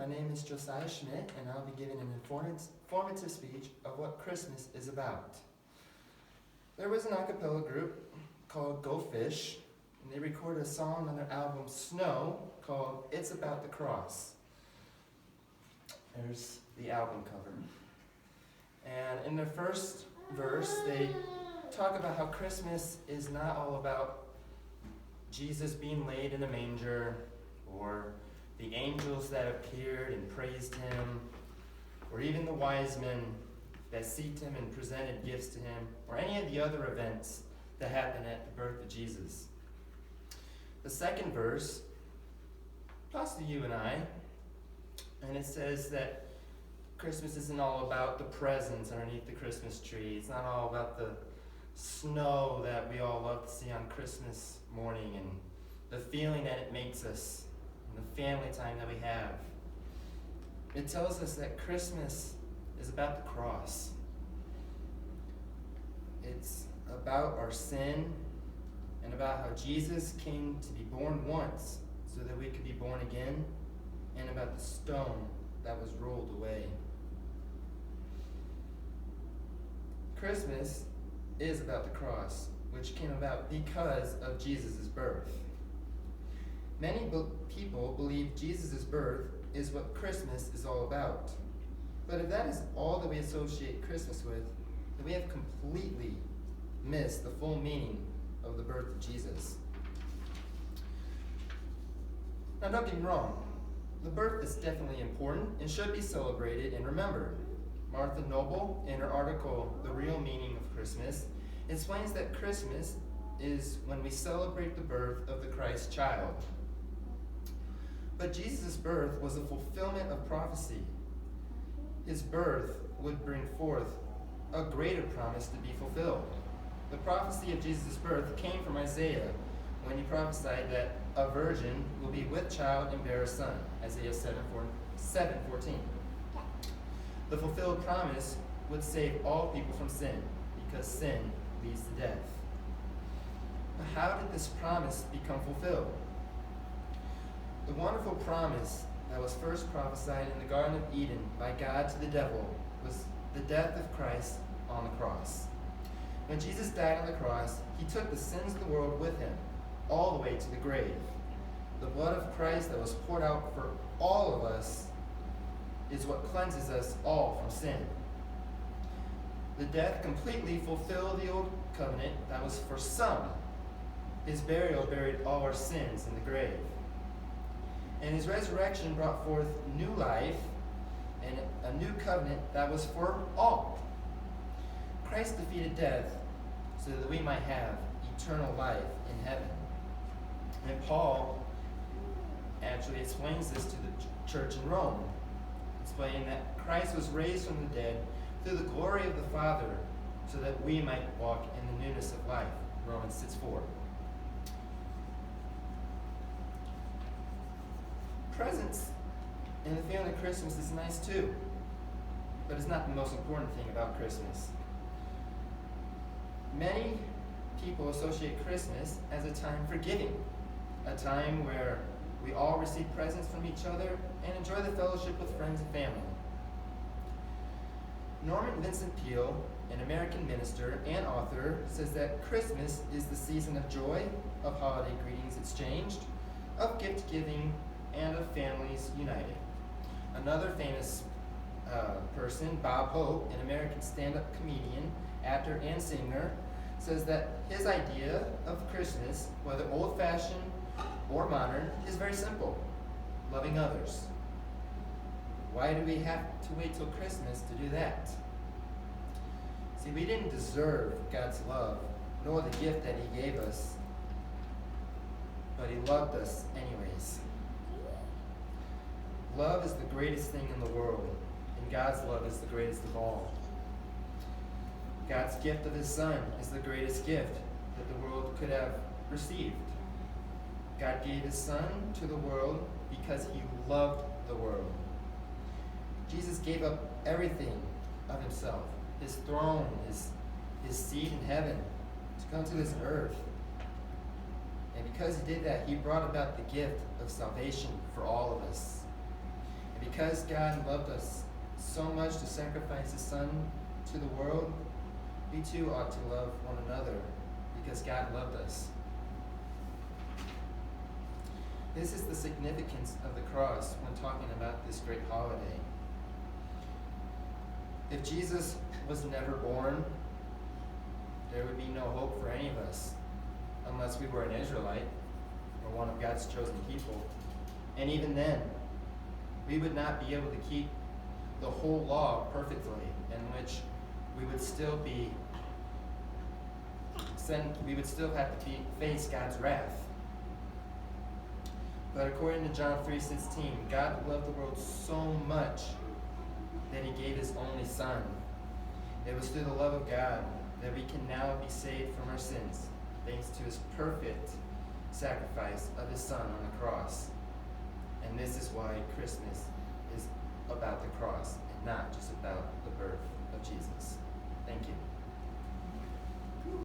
my name is Josiah Schmidt, and I'll be giving an informative speech of what Christmas is about. There was an a cappella group called Go Fish, and they recorded a song on their album Snow called It's About the Cross. There's the album cover. And in the first verse, they talk about how Christmas is not all about Jesus being laid in a manger, or the angels that appeared and praised him, or even the wise men that seeked him and presented gifts to him, or any of the other events that happened at the birth of Jesus. The second verse talks to you and I, and it says that Christmas isn't all about the presents underneath the Christmas tree. It's not all about the snow that we all love to see on Christmas morning and the feeling that it makes us and the family time that we have. It tells us that Christmas is about the cross. It's about our sin and about how Jesus came to be born once so that we could be born again, and about the stone that was rolled away. Christmas is about the cross, which came about because of Jesus' birth. Many people believe Jesus' birth is what Christmas is all about. But if that is all that we associate Christmas with, then we have completely missed the full meaning of the birth of Jesus. Now, don't get me wrong. The birth is definitely important and should be celebrated and remembered. Martha Noble, in her article, The Real Meaning of Christmas, explains that Christmas is when we celebrate the birth of the Christ child. But Jesus' birth was a fulfillment of prophecy. His birth would bring forth a greater promise to be fulfilled. The prophecy of Jesus' birth came from Isaiah when he prophesied that a virgin will be with child and bear a son, Isaiah 7:14. The fulfilled promise would save all people from sin, because sin leads to death. But how did this promise become fulfilled? The wonderful promise that was first prophesied in the Garden of Eden by God to the devil was the death of Christ on the cross. When Jesus died on the cross, he took the sins of the world with him, all the way to the grave. The blood of Christ that was poured out for all of us is what cleanses us all from sin. The death completely fulfilled the old covenant that was for some. His burial buried all our sins in the grave. And his resurrection brought forth new life and a new covenant that was for all. Christ defeated death so that we might have eternal life in heaven. And Paul actually explains this to the church in Rome, explaining that Christ was raised from the dead through the glory of the Father so that we might walk in the newness of life, Romans 6:4. Presents and the feeling of Christmas is nice too, but it's not the most important thing about Christmas. Many people associate Christmas as a time for giving, a time where we all receive presents from each other and enjoy the fellowship with friends and family. Norman Vincent Peale, an American minister and author, says that Christmas is the season of joy, of holiday greetings exchanged, of gift giving, and of families united. Another famous person, Bob Hope, an American stand-up comedian, actor, and singer, says that his idea of Christmas, whether old-fashioned or modern, is very simple: loving others. Why do we have to wait till Christmas to do that? See, we didn't deserve God's love, nor the gift that he gave us, but he loved us anyways. Love is the greatest thing in the world, and God's love is the greatest of all. God's gift of his Son is the greatest gift that the world could have received. God gave his Son to the world because he loved the world. Jesus gave up everything of himself, his throne, his seat in heaven, to come to this earth. And because he did that, he brought about the gift of salvation for all of us. And because God loved us so much to sacrifice his Son to the world, we too ought to love one another because God loved us. This is the significance of the cross when talking about this great holiday. If Jesus was never born, there would be no hope for any of us, unless we were an Israelite or one of God's chosen people. And even then, we would not be able to keep the whole law perfectly, in which we would still have to face God's wrath. But according to John 3:16, God loved the world so much that he gave his only Son. It was through the love of God that we can now be saved from our sins, thanks to his perfect sacrifice of his Son on the cross. And this is why Christmas is about the cross and not just about the birth of Jesus. Thank you.